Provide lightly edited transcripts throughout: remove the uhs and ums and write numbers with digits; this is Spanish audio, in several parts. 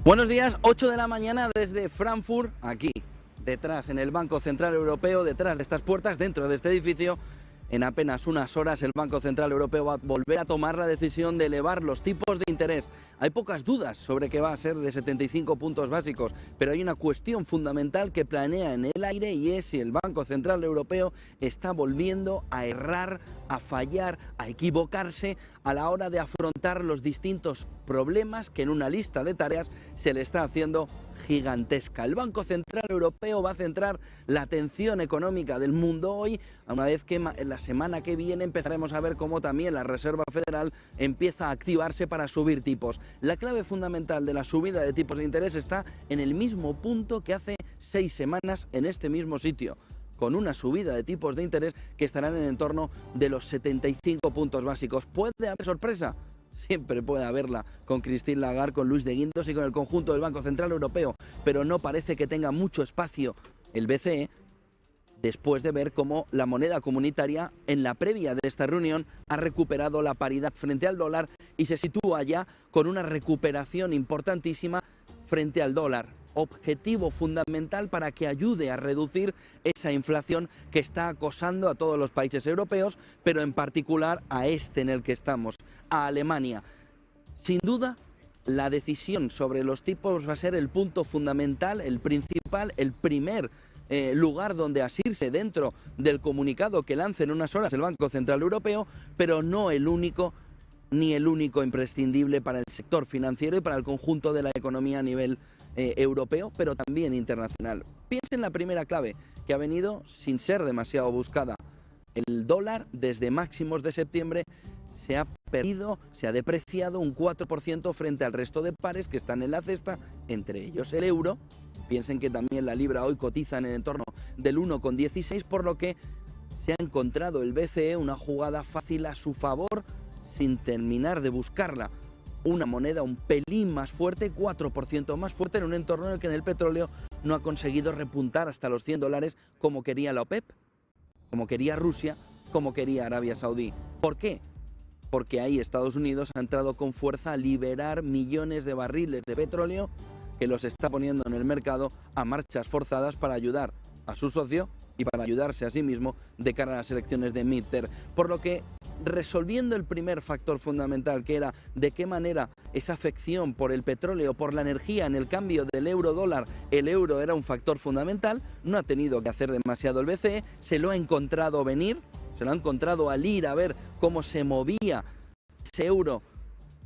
Buenos días, 8 de la mañana desde Frankfurt, aquí, detrás, en el Banco Central Europeo, detrás de estas puertas, dentro de este edificio. En apenas unas horas el Banco Central Europeo va a volver a tomar la decisión de elevar los tipos de interés. Hay pocas dudas sobre que va a ser de 75 puntos básicos, pero hay una cuestión fundamental que planea en el aire y es si el Banco Central Europeo está volviendo a errar, a fallar, a equivocarse a la hora de afrontar los distintos problemas que en una lista de tareas se le está haciendo gigantesca. El Banco Central Europeo va a centrar la atención económica del mundo hoy, una vez que en la semana que viene empezaremos a ver cómo también la Reserva Federal empieza a activarse para subir tipos. La clave fundamental de la subida de tipos de interés está en el mismo punto que hace 6 semanas en este mismo sitio, con una subida de tipos de interés que estarán en torno de los 75 puntos básicos. ¿Puede haber sorpresa? Siempre puede haberla con Christine Lagarde, con Luis de Guindos y con el conjunto del Banco Central Europeo, pero no parece que tenga mucho espacio el BCE después de ver cómo la moneda comunitaria en la previa de esta reunión ha recuperado la paridad frente al dólar y se sitúa ya con una recuperación importantísima frente al dólar. Objetivo fundamental para que ayude a reducir esa inflación que está acosando a todos los países europeos, pero en particular a este en el que estamos, a Alemania. Sin duda, la decisión sobre los tipos va a ser el punto fundamental, el principal, el primer lugar donde asirse dentro del comunicado que lance en unas horas el Banco Central Europeo, pero no el único ni el único imprescindible para el sector financiero y para el conjunto de la economía a nivel europeo, pero también internacional. Piensen en la primera clave, que ha venido sin ser demasiado buscada. El dólar desde máximos de septiembre se ha perdido, se ha depreciado un 4% frente al resto de pares que están en la cesta, entre ellos el euro. Piensen que también la libra hoy cotiza en el entorno del 1,16, por lo que se ha encontrado el BCE una jugada fácil a su favor sin terminar de buscarla. Una moneda un pelín más fuerte, 4% más fuerte, en un entorno en el que en el petróleo no ha conseguido repuntar hasta los $100 como quería la OPEP, como quería Rusia, como quería Arabia Saudí. ¿Por qué? Porque ahí Estados Unidos ha entrado con fuerza a liberar millones de barriles de petróleo que los está poniendo en el mercado a marchas forzadas para ayudar a su socio y para ayudarse a sí mismo de cara a las elecciones de midterm. Por lo que, resolviendo el primer factor fundamental, que era de qué manera esa afección por el petróleo, por la energía en el cambio del euro-dólar, el euro era un factor fundamental, no ha tenido que hacer demasiado el BCE, se lo ha encontrado venir, se lo ha encontrado al ir a ver cómo se movía ese euro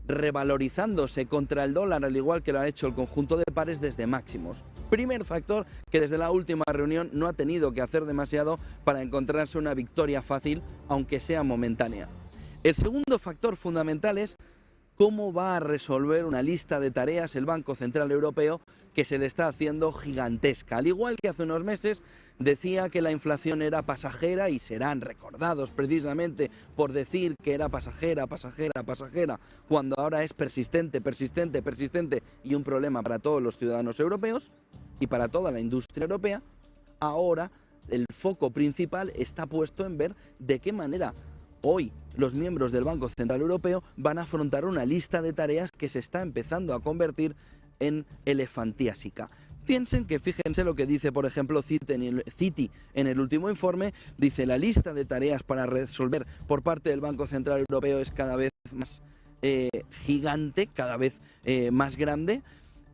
revalorizándose contra el dólar, al igual que lo ha hecho el conjunto de pares desde máximos. Primer factor que desde la última reunión no ha tenido que hacer demasiado para encontrarse una victoria fácil, aunque sea momentánea. El segundo factor fundamental es cómo va a resolver una lista de tareas el Banco Central Europeo que se le está haciendo gigantesca. Al igual que hace unos meses decía que la inflación era pasajera y serán recordados precisamente por decir que era pasajera, cuando ahora es persistente y un problema para todos los ciudadanos europeos y para toda la industria europea. Ahora el foco principal está puesto en ver de qué manera hoy los miembros del Banco Central Europeo van a afrontar una lista de tareas que se está empezando a convertir en elefantiásica. Piensen que, fíjense lo que dice, por ejemplo, Citi en el último informe. Dice: la lista de tareas para resolver por parte del Banco Central Europeo es cada vez más gigante, cada vez más grande,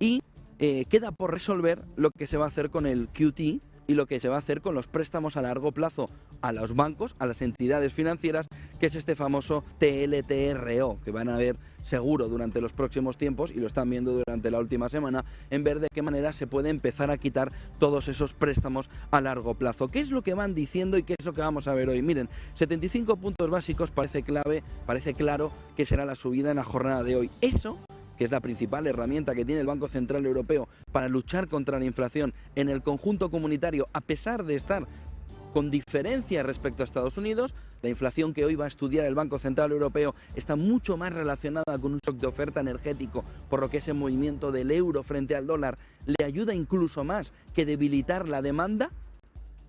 y queda por resolver lo que se va a hacer con el QT y lo que se va a hacer con los préstamos a largo plazo a los bancos, a las entidades financieras, que es este famoso TLTRO, que van a ver seguro durante los próximos tiempos, y lo están viendo durante la última semana, en ver de qué manera se puede empezar a quitar todos esos préstamos a largo plazo. ¿Qué es lo que van diciendo y qué es lo que vamos a ver hoy? Miren, 75 puntos básicos parece claro que será la subida en la jornada de hoy. Eso, que es la principal herramienta que tiene el Banco Central Europeo para luchar contra la inflación en el conjunto comunitario, a pesar de estar con diferencia respecto a Estados Unidos. La inflación que hoy va a estudiar el Banco Central Europeo está mucho más relacionada con un shock de oferta energético, por lo que ese movimiento del euro frente al dólar le ayuda incluso más que debilitar la demanda.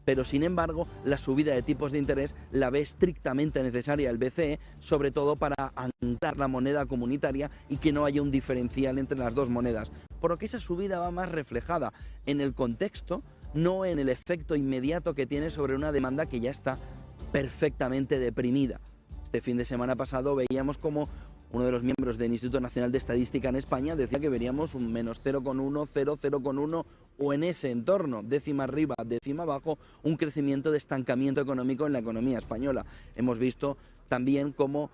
Pero sin embargo, la subida de tipos de interés la ve estrictamente necesaria el BCE, sobre todo para anclar la moneda comunitaria y que no haya un diferencial entre las dos monedas. Por lo que esa subida va más reflejada en el contexto, no en el efecto inmediato que tiene sobre una demanda que ya está perfectamente deprimida. Este fin de semana pasado veíamos como uno de los miembros del Instituto Nacional de Estadística en España decía que veríamos un menos 0,1, 0,1 o en ese entorno, décima arriba, décima abajo, un crecimiento de estancamiento económico en la economía española. Hemos visto también cómo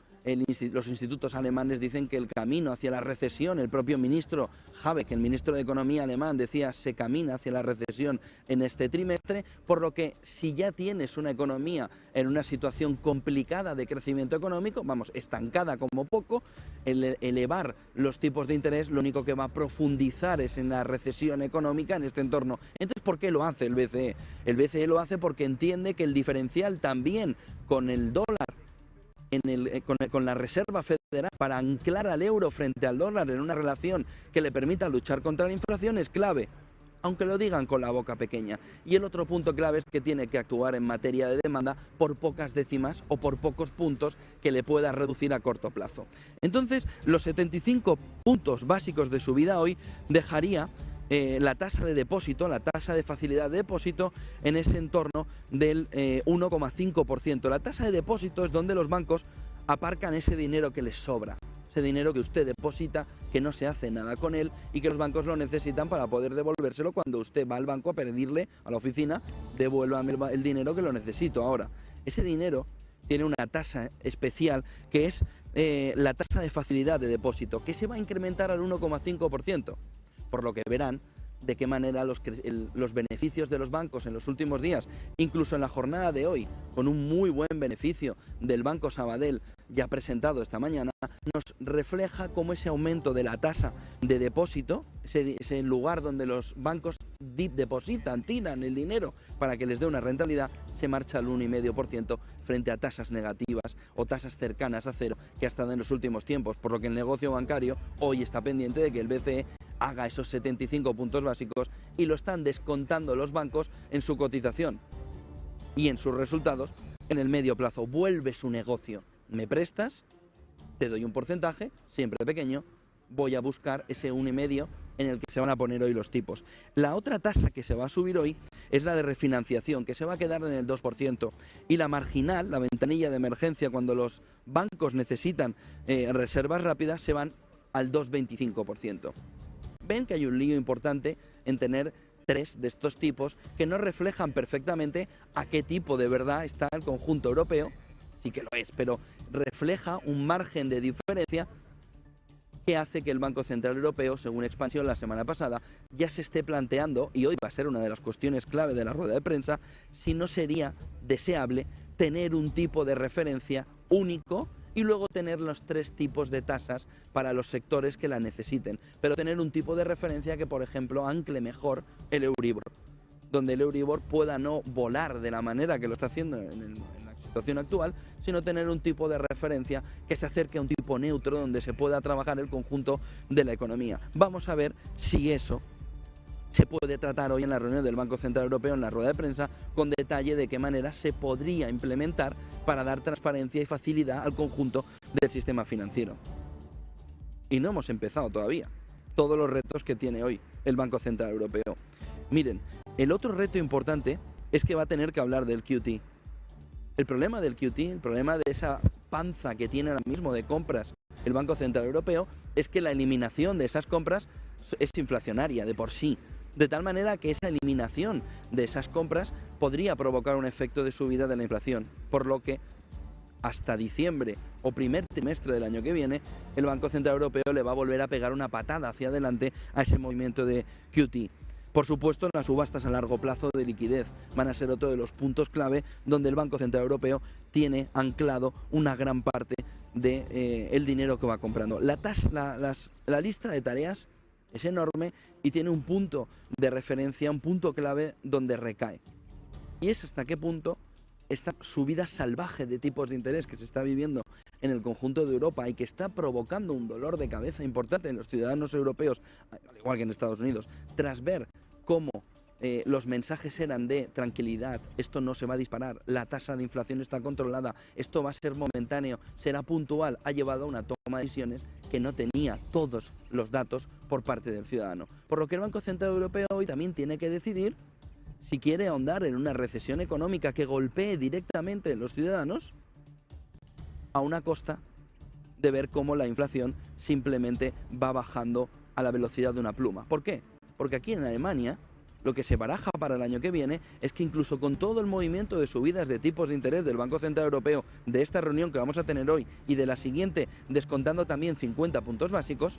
los institutos alemanes dicen que el camino hacia la recesión, el propio ministro Habeck, el ministro de Economía alemán, decía se camina hacia la recesión en este trimestre, por lo que si ya tienes una economía en una situación complicada de crecimiento económico, vamos, estancada como poco, elevar los tipos de interés lo único que va a profundizar es en la recesión económica en este entorno. Entonces, ¿por qué lo hace el BCE? El BCE lo hace porque entiende que el diferencial también con el dólar, con la Reserva Federal, para anclar al euro frente al dólar en una relación que le permita luchar contra la inflación es clave, aunque lo digan con la boca pequeña. Y el otro punto clave es que tiene que actuar en materia de demanda por pocas décimas o por pocos puntos que le pueda reducir a corto plazo. Entonces, los 75 puntos básicos de subida hoy dejaría la tasa de depósito, la tasa de facilidad de depósito en ese entorno del 1,5%. La tasa de depósito es donde los bancos aparcan ese dinero que les sobra, ese dinero que usted deposita, que no se hace nada con él y que los bancos lo necesitan para poder devolvérselo cuando usted va al banco a pedirle a la oficina, devuélvame el dinero que lo necesito ahora. Ese dinero tiene una tasa especial que es la tasa de facilidad de depósito, que se va a incrementar al 1,5%. Por lo que verán de qué manera los beneficios de los bancos en los últimos días, incluso en la jornada de hoy, con un muy buen beneficio del Banco Sabadell ya presentado esta mañana, nos refleja cómo ese aumento de la tasa de depósito, ese lugar donde los bancos depositan, tiran el dinero para que les dé una rentabilidad, se marcha al 1,5% frente a tasas negativas o tasas cercanas a cero que ha estado en los últimos tiempos, por lo que el negocio bancario hoy está pendiente de que el BCE haga esos 75 puntos básicos y lo están descontando los bancos en su cotización y en sus resultados en el medio plazo. Vuelve su negocio. Me prestas, te doy un porcentaje, siempre pequeño, voy a buscar ese 1,5 en el que se van a poner hoy los tipos. La otra tasa que se va a subir hoy es la de refinanciación, que se va a quedar en el 2%. Y la marginal, la ventanilla de emergencia, cuando los bancos necesitan reservas rápidas, se van al 2,25%. Ven que hay un lío importante en tener tres de estos tipos que no reflejan perfectamente a qué tipo de verdad está el conjunto europeo, sí que lo es, pero refleja un margen de diferencia que hace que el Banco Central Europeo, según Expansión la semana pasada, ya se esté planteando, y hoy va a ser una de las cuestiones clave de la rueda de prensa, si no sería deseable tener un tipo de referencia único y luego tener los tres tipos de tasas para los sectores que la necesiten, pero tener un tipo de referencia que, por ejemplo, ancle mejor el Euribor, donde el Euribor pueda no volar de la manera que lo está haciendo en la situación actual, sino tener un tipo de referencia que se acerque a un tipo neutro donde se pueda trabajar el conjunto de la economía. Vamos a ver si eso se puede tratar hoy en la reunión del Banco Central Europeo, en la rueda de prensa, con detalle de qué manera se podría implementar para dar transparencia y facilidad al conjunto del sistema financiero. Y no hemos empezado todavía todos los retos que tiene hoy el Banco Central Europeo. Miren, el otro reto importante es que va a tener que hablar del QT. El problema del QT, el problema de esa panza que tiene ahora mismo de compras el Banco Central Europeo, es que la eliminación de esas compras es inflacionaria de por sí. De tal manera que esa eliminación de esas compras podría provocar un efecto de subida de la inflación, por lo que hasta diciembre o primer trimestre del año que viene, el Banco Central Europeo le va a volver a pegar una patada hacia adelante a ese movimiento de QT. Por supuesto, las subastas a largo plazo de liquidez van a ser otro de los puntos clave donde el Banco Central Europeo tiene anclado una gran parte del dinero que va comprando. La lista de tareas es enorme y tiene un punto de referencia, un punto clave donde recae. Y es hasta qué punto esta subida salvaje de tipos de interés que se está viviendo en el conjunto de Europa y que está provocando un dolor de cabeza importante en los ciudadanos europeos, al igual que en Estados Unidos, tras ver cómo los mensajes eran de tranquilidad, esto no se va a disparar, la tasa de inflación está controlada, esto va a ser momentáneo, será puntual, ha llevado a una toma de decisiones que no tenía todos los datos por parte del ciudadano. Por lo que el Banco Central Europeo hoy también tiene que decidir si quiere ahondar en una recesión económica que golpee directamente a los ciudadanos a una costa de ver cómo la inflación simplemente va bajando a la velocidad de una pluma. ¿Por qué? Porque aquí en Alemania lo que se baraja para el año que viene es que incluso con todo el movimiento de subidas de tipos de interés del Banco Central Europeo, de esta reunión que vamos a tener hoy y de la siguiente, descontando también 50 puntos básicos,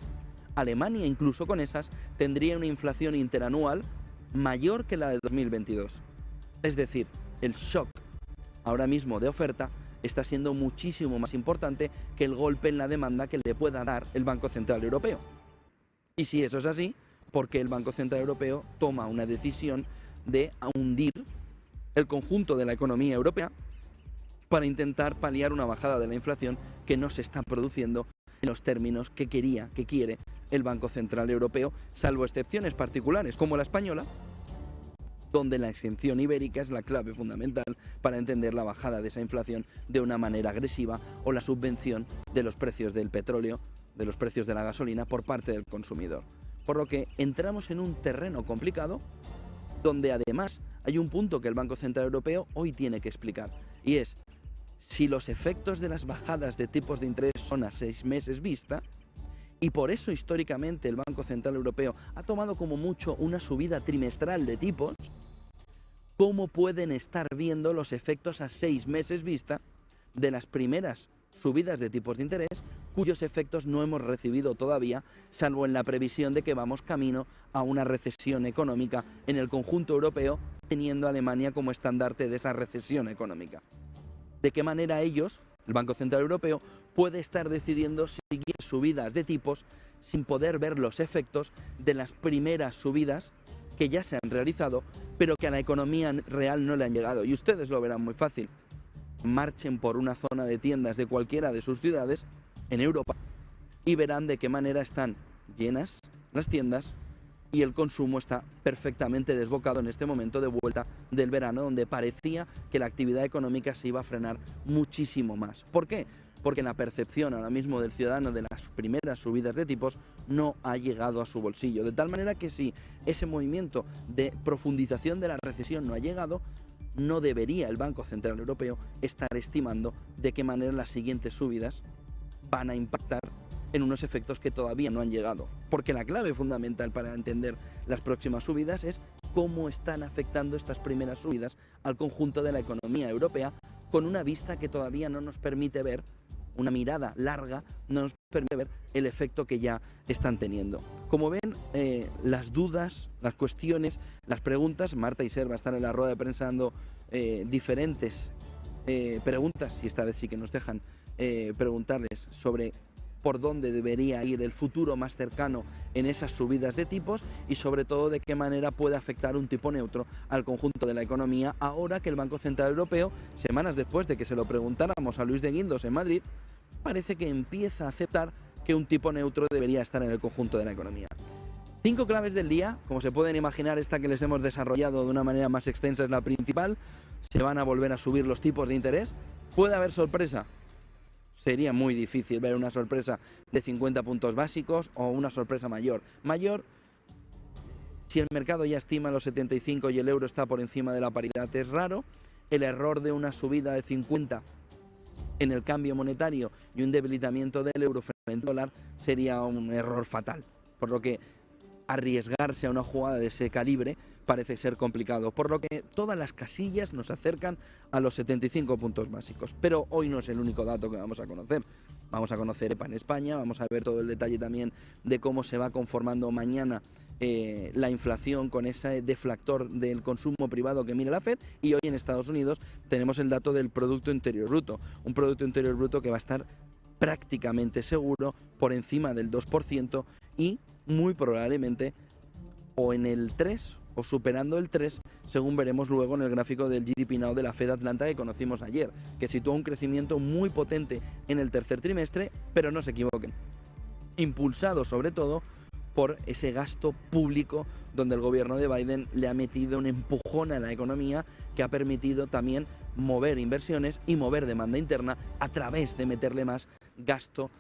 Alemania incluso con esas tendría una inflación interanual mayor que la de 2022. Es decir, el shock ahora mismo de oferta está siendo muchísimo más importante que el golpe en la demanda que le pueda dar el Banco Central Europeo. Y si eso es así, porque el Banco Central Europeo toma una decisión de hundir el conjunto de la economía europea para intentar paliar una bajada de la inflación que no se está produciendo en los términos que quiere el Banco Central Europeo, salvo excepciones particulares como la española, donde la exención ibérica es la clave fundamental para entender la bajada de esa inflación de una manera agresiva o la subvención de los precios del petróleo, de los precios de la gasolina por parte del consumidor. Por lo que entramos en un terreno complicado donde además hay un punto que el Banco Central Europeo hoy tiene que explicar, y es si los efectos de las bajadas de tipos de interés son a 6 meses vista, y por eso históricamente el Banco Central Europeo ha tomado como mucho una subida trimestral de tipos, ¿cómo pueden estar viendo los efectos a 6 meses vista de las primeras subidas de tipos de interés, cuyos efectos no hemos recibido todavía, salvo en la previsión de que vamos camino a una recesión económica en el conjunto europeo, teniendo a Alemania como estandarte de esa recesión económica? ¿De qué manera ellos, el Banco Central Europeo, puede estar decidiendo seguir subidas de tipos sin poder ver los efectos de las primeras subidas que ya se han realizado, pero que a la economía real no le han llegado? Y ustedes lo verán muy fácil. Marchen por una zona de tiendas de cualquiera de sus ciudades en Europa y verán de qué manera están llenas las tiendas y el consumo está perfectamente desbocado en este momento de vuelta del verano, donde parecía que la actividad económica se iba a frenar muchísimo más. ¿Por qué? Porque la percepción ahora mismo del ciudadano de las primeras subidas de tipos no ha llegado a su bolsillo, de tal manera que si ese movimiento de profundización de la recesión no ha llegado, no debería el Banco Central Europeo estar estimando de qué manera las siguientes subidas van a impactar en unos efectos que todavía no han llegado. Porque la clave fundamental para entender las próximas subidas es cómo están afectando estas primeras subidas al conjunto de la economía europea, con una vista que todavía no nos permite ver, una mirada larga, no nos permite ver el efecto que ya están teniendo. Como ven, las dudas, las cuestiones, las preguntas, Marta Isern va a estar en la rueda de prensa dando diferentes preguntas, y esta vez sí que nos dejan preguntarles sobre por dónde debería ir el futuro más cercano en esas subidas de tipos y sobre todo de qué manera puede afectar un tipo neutro al conjunto de la economía, ahora que el Banco Central Europeo, semanas después de que se lo preguntáramos a Luis de Guindos en Madrid, parece que empieza a aceptar que un tipo neutro debería estar en el conjunto de la economía. 5 claves del día, como se pueden imaginar, esta que les hemos desarrollado de una manera más extensa es la principal. Se van a volver a subir los tipos de interés. ¿Puede haber sorpresa? Sería muy difícil ver una sorpresa de 50 puntos básicos o una sorpresa mayor. Mayor, si el mercado ya estima los 75 y el euro está por encima de la paridad, es raro. El error de una subida de 50 en el cambio monetario y un debilitamiento del euro frente al dólar sería un error fatal. Por lo que arriesgarse a una jugada de ese calibre parece ser complicado, por lo que todas las casillas nos acercan a los 75 puntos básicos. Pero hoy no es el único dato que vamos a conocer. Vamos a conocer EPA en España, vamos a ver todo el detalle también de cómo se va conformando mañana la inflación con ese deflactor del consumo privado que mira la FED, y hoy en Estados Unidos tenemos el dato del Producto Interior Bruto, un Producto Interior Bruto que va a estar prácticamente seguro por encima del 2% y muy probablemente o en el 3 o superando el 3, según veremos luego en el gráfico del GDP Now de la Fed Atlanta que conocimos ayer, que sitúa un crecimiento muy potente en el tercer trimestre, pero no se equivoquen, impulsado sobre todo por ese gasto público donde el gobierno de Biden le ha metido un empujón a la economía que ha permitido también mover inversiones y mover demanda interna a través de meterle más gasto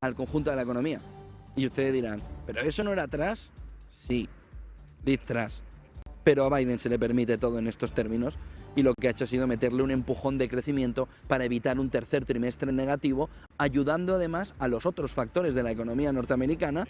al conjunto de la economía. Y ustedes dirán, ¿pero eso no era Truss? Sí, Liz Truss. Pero a Biden se le permite todo en estos términos y lo que ha hecho ha sido meterle un empujón de crecimiento para evitar un tercer trimestre negativo, ayudando además a los otros factores de la economía norteamericana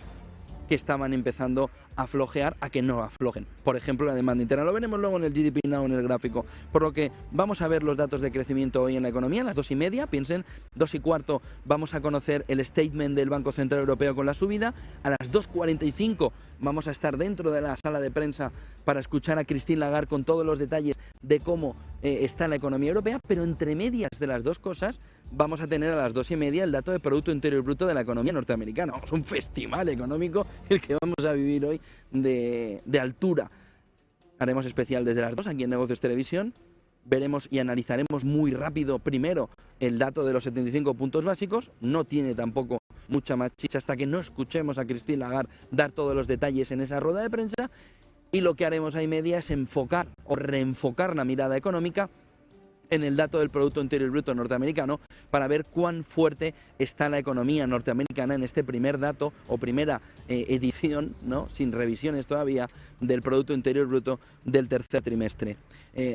que estaban empezando a flojear a que no aflojen. Por ejemplo, la demanda interna. Lo veremos luego en el GDP Now, en el gráfico. Por lo que vamos a ver los datos de crecimiento hoy en la economía. A las 2:30, piensen, 2:15 vamos a conocer el statement del Banco Central Europeo con la subida. A las 2:45 vamos a estar dentro de la sala de prensa para escuchar a Christine Lagarde con todos los detalles de cómo está la economía europea, pero entre medias de las dos cosas vamos a tener a las 2:30 el dato de Producto Interior Bruto de la economía norteamericana. Es un festival económico el que vamos a vivir hoy de altura. Haremos especial desde las 2 aquí en Negocios Televisión. Veremos y analizaremos muy rápido primero el dato de los 75 puntos básicos. No tiene tampoco mucha más chicha hasta que no escuchemos a Christine Lagarde dar todos los detalles en esa rueda de prensa. Y lo que haremos ahí media es enfocar o reenfocar la mirada económica en el dato del Producto Interior Bruto norteamericano para ver cuán fuerte está la economía norteamericana en este primer dato o primera edición, ¿no?, sin revisiones todavía, del Producto Interior Bruto del tercer trimestre.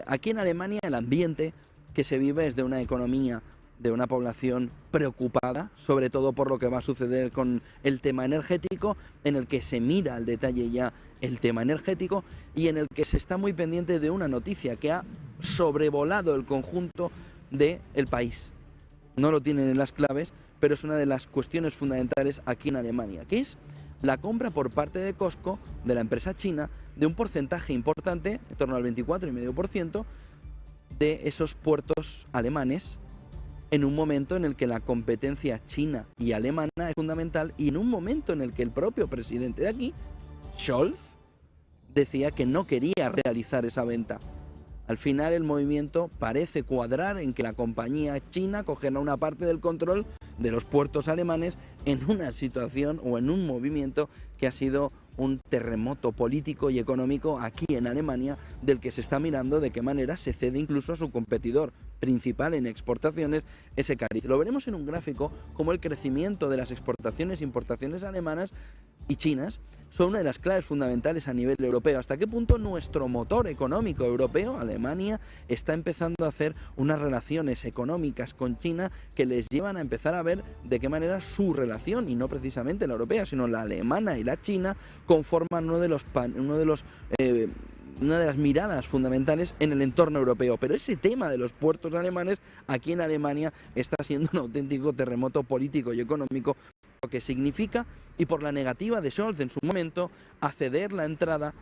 Aquí en Alemania el ambiente que se vive es de una economía, de una población preocupada, sobre todo por lo que va a suceder con el tema energético, en el que se mira al detalle ya el tema energético y en el que se está muy pendiente de una noticia que ha sobrevolado el conjunto del país. No lo tienen en las claves, pero es una de las cuestiones fundamentales aquí en Alemania, que es la compra por parte de Costco, de la empresa china, de un porcentaje importante, en torno al 24,5%, de esos puertos alemanes, en un momento en el que la competencia china y alemana es fundamental y en un momento en el que el propio presidente de aquí, Scholz, decía que no quería realizar esa venta. Al final el movimiento parece cuadrar en que la compañía china cogerá una parte del control de los puertos alemanes en una situación o en un movimiento que ha sido un terremoto político y económico aquí en Alemania, del que se está mirando de qué manera se cede incluso a su competidor principal en exportaciones, ese cariz. Lo veremos en un gráfico como el crecimiento de las exportaciones e importaciones alemanas y chinas son una de las claves fundamentales a nivel europeo. ¿Hasta qué punto nuestro motor económico europeo, Alemania, está empezando a hacer unas relaciones económicas con China que les llevan a empezar a ver de qué manera su relación, y no precisamente la europea, sino la alemana y la china, conforman una de las miradas fundamentales en el entorno europeo? Pero ese tema de los puertos alemanes aquí en Alemania está siendo un auténtico terremoto político y económico, lo que significa, y por la negativa de Scholz en su momento, a ceder la entrada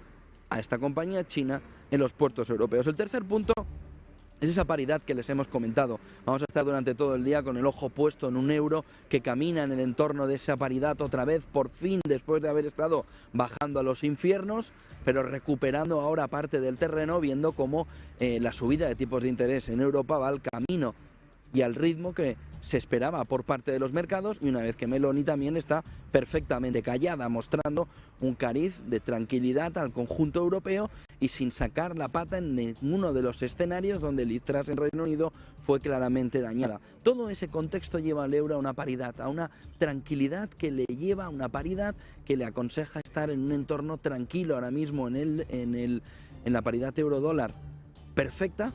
a esta compañía china en los puertos europeos. El tercer punto es esa paridad que les hemos comentado. Vamos a estar durante todo el día con el ojo puesto en un euro que camina en el entorno de esa paridad otra vez, por fin, después de haber estado bajando a los infiernos, pero recuperando ahora parte del terreno, viendo cómo la subida de tipos de interés en Europa va al camino y al ritmo que se esperaba por parte de los mercados, y una vez que Meloni también está perfectamente callada, mostrando un cariz de tranquilidad al conjunto europeo y sin sacar la pata en ninguno de los escenarios donde Liz Truss en Reino Unido fue claramente dañada. Todo ese contexto lleva al euro a una paridad, a una tranquilidad que le lleva a una paridad que le aconseja estar en un entorno tranquilo ahora mismo en la paridad euro-dólar perfecta,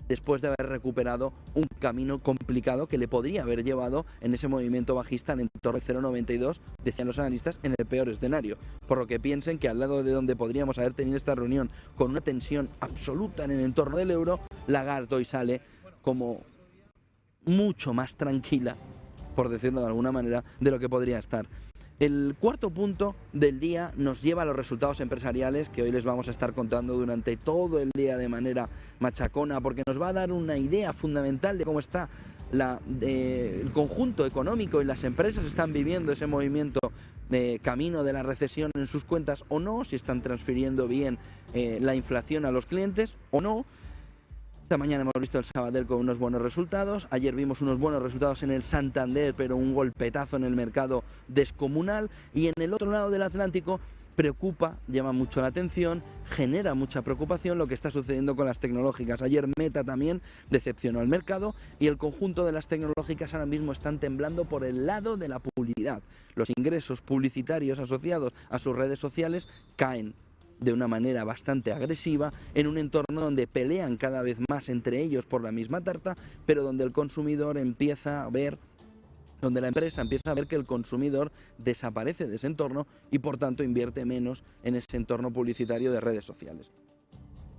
después de haber recuperado un camino complicado que le podría haber llevado en ese movimiento bajista en torno al 0,92, decían los analistas, en el peor escenario. Por lo que piensen que al lado de donde podríamos haber tenido esta reunión con una tensión absoluta en el entorno del euro, Lagarde hoy sale como mucho más tranquila, por decirlo de alguna manera, de lo que podría estar. El cuarto punto del día nos lleva a los resultados empresariales, que hoy les vamos a estar contando durante todo el día de manera machacona, porque nos va a dar una idea fundamental de cómo está el conjunto económico y las empresas están viviendo ese movimiento de camino de la recesión en sus cuentas o no, si están transfiriendo bien la inflación a los clientes o no. Esta mañana hemos visto el Sabadell con unos buenos resultados, ayer vimos unos buenos resultados en el Santander, pero un golpetazo en el mercado descomunal, y en el otro lado del Atlántico preocupa, llama mucho la atención, genera mucha preocupación lo que está sucediendo con las tecnológicas. Ayer Meta también decepcionó al mercado y el conjunto de las tecnológicas ahora mismo están temblando por el lado de la publicidad. Los ingresos publicitarios asociados a sus redes sociales caen de una manera bastante agresiva en un entorno donde pelean cada vez más entre ellos por la misma tarta, pero donde el consumidor empieza a ver, donde la empresa empieza a ver que el consumidor desaparece de ese entorno y por tanto invierte menos en ese entorno publicitario de redes sociales.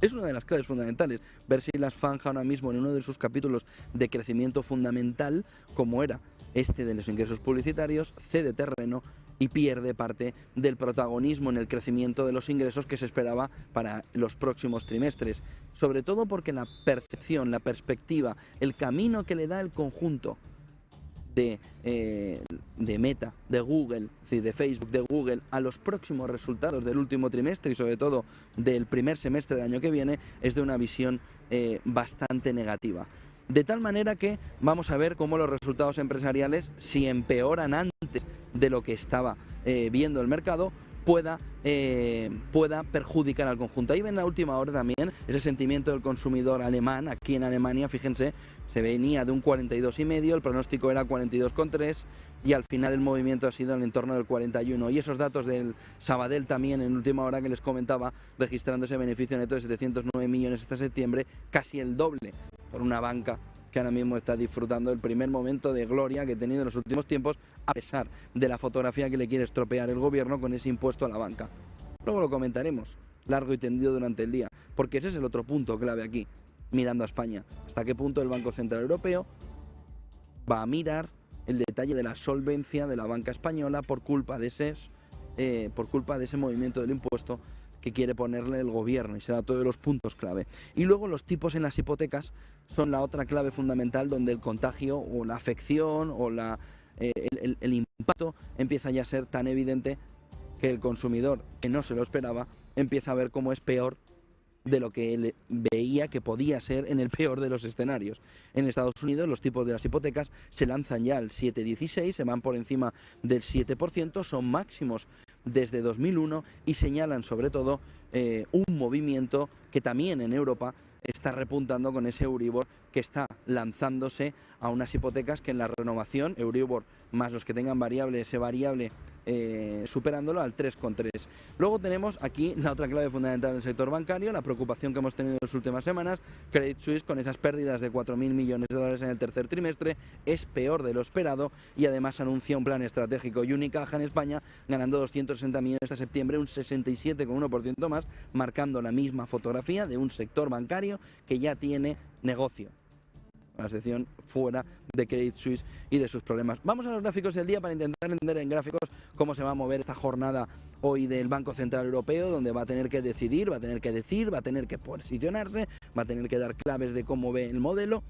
Es una de las claves fundamentales. Ver si las Fanja ahora mismo en uno de sus capítulos de crecimiento fundamental, como era este de los ingresos publicitarios, cede terreno y pierde parte del protagonismo en el crecimiento de los ingresos que se esperaba para los próximos trimestres. Sobre todo porque la percepción, la perspectiva, el camino que le da el conjunto de Meta, de Google, es decir, de Facebook, de Google, a los próximos resultados del último trimestre y sobre todo del primer semestre del año que viene, es de una visión bastante negativa. De tal manera que vamos a ver cómo los resultados empresariales, si empeoran antes de lo que estaba viendo el mercado, pueda perjudicar al conjunto. Ahí ven la última hora también ese sentimiento del consumidor alemán. Aquí en Alemania, fíjense, se venía de un 42,5, el pronóstico era 42,3 y al final el movimiento ha sido en el entorno del 41. Y esos datos del Sabadell también en última hora que les comentaba, registrando ese beneficio neto de 709 millones hasta septiembre, casi el doble por una banca que ahora mismo está disfrutando el primer momento de gloria que ha tenido en los últimos tiempos, a pesar de la fotografía que le quiere estropear el gobierno con ese impuesto a la banca. Luego lo comentaremos largo y tendido durante el día, porque ese es el otro punto clave aquí, mirando a España. ¿Hasta qué punto el Banco Central Europeo va a mirar el detalle de la solvencia de la banca española por culpa de ese movimiento del impuesto que quiere ponerle el gobierno? Y será todos los puntos clave. Y luego los tipos en las hipotecas son la otra clave fundamental, donde el contagio o la afección o el impacto empieza ya a ser tan evidente que el consumidor, que no se lo esperaba, empieza a ver cómo es peor de lo que él veía que podía ser en el peor de los escenarios. En Estados Unidos los tipos de las hipotecas se lanzan ya al 7,16, se van por encima del 7%, son máximos desde 2001 y señalan sobre todo un movimiento que también en Europa está repuntando con ese Euribor que está lanzándose a unas hipotecas que en la renovación, Euribor más los que tengan variable, ese variable superándolo al 3,3. Luego tenemos aquí la otra clave fundamental del sector bancario, la preocupación que hemos tenido en las últimas semanas. Credit Suisse, con esas pérdidas de 4.000 millones de dólares en el tercer trimestre, es peor de lo esperado y además anuncia un plan estratégico. Y Unicaja en España ganando 260 millones hasta septiembre, un 67,1% más, marcando la misma fotografía de un sector bancario que ya tiene negocio, a la excepción fuera de Credit Suisse y de sus problemas. Vamos a los gráficos del día para intentar entender en gráficos cómo se va a mover esta jornada hoy del Banco Central Europeo, donde va a tener que decidir, va a tener que decir, va a tener que posicionarse, va a tener que dar claves de cómo ve el modelo.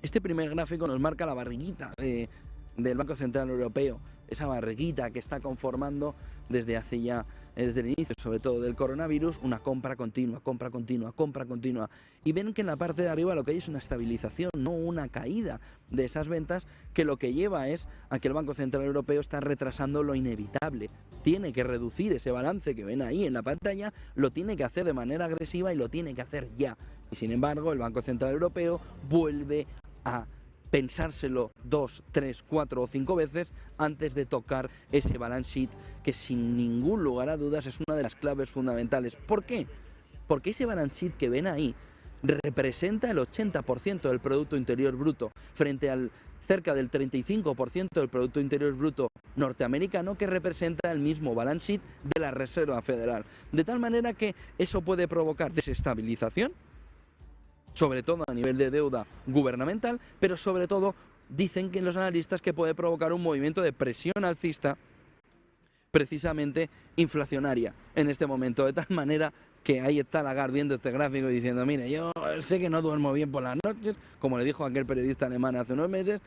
Este primer gráfico nos marca la barriguita del Banco Central Europeo, esa barriguita que está conformando desde el inicio, sobre todo del coronavirus, una compra continua, compra continua, compra continua. Y ven que en la parte de arriba lo que hay es una estabilización, no una caída de esas ventas, que lo que lleva es a que el Banco Central Europeo está retrasando lo inevitable. Tiene que reducir ese balance que ven ahí en la pantalla, lo tiene que hacer de manera agresiva y lo tiene que hacer ya. Y sin embargo, el Banco Central Europeo vuelve a pensárselo 2, 3, 4 o 5 veces antes de tocar ese balance sheet, que sin ningún lugar a dudas es una de las claves fundamentales. ¿Por qué? Porque ese balance sheet que ven ahí representa el 80% del Producto Interior Bruto frente al cerca del 35% del Producto Interior Bruto norteamericano, que representa el mismo balance sheet de la Reserva Federal. De tal manera que eso puede provocar desestabilización, sobre todo a nivel de deuda gubernamental, pero sobre todo dicen que los analistas que puede provocar un movimiento de presión alcista, precisamente inflacionaria en este momento, de tal manera que ahí está Lagarde viendo este gráfico y diciendo: mire, yo sé que no duermo bien por las noches, como le dijo aquel periodista alemán hace unos meses,